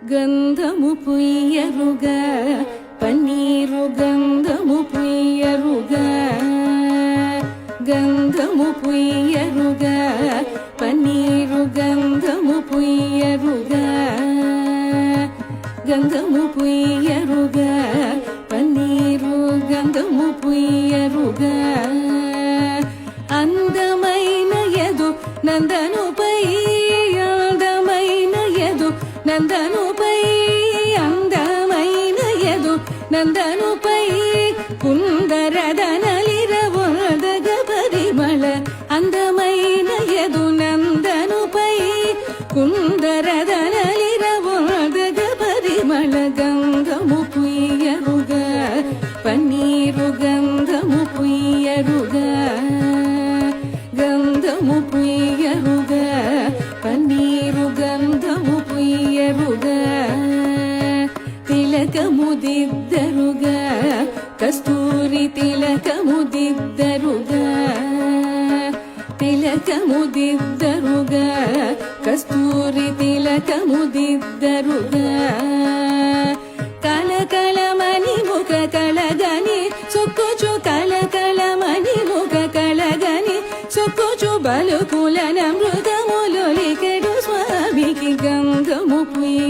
గంధము పుయ్యరుగా పన్నీరు గంధము పుయ్యరుగా గంధము పుయ్యరుగా పన్నీరు గంధము పుయ్యరుగా గంధము పుయ్యరుగా పన్నీరు గంధము పుయ్యరుగా అందమైన యదు నందనుపై అందమైన యదు నందనుపై అందమైన యదు నందనుపై కుందరదనలిరవొదగ పరిమళ అందమైన యదు నందనుపై కుందరదనలిరవొదగ పరిమళ గంధము పుయ్యరుగా పన్నీరు గంధము పుయ్యరుగా గంధము పుయ్యరుగా పన్నీరు గంధము పుయ్యరుగా తిలకము దిద్దరుగా కస్తూరి తిలకము దిద్దరుగా తిలకము దిద్దరుగా కస్తూరి తిలకము దిద్దరుగా కలకలమని ముఖ కళగని సొక్కుచు కలకలమని ముఖ కళగని సొక్కుచు బలుకులన మృగములు లికెడు స్వామికి గంధము పుయ్య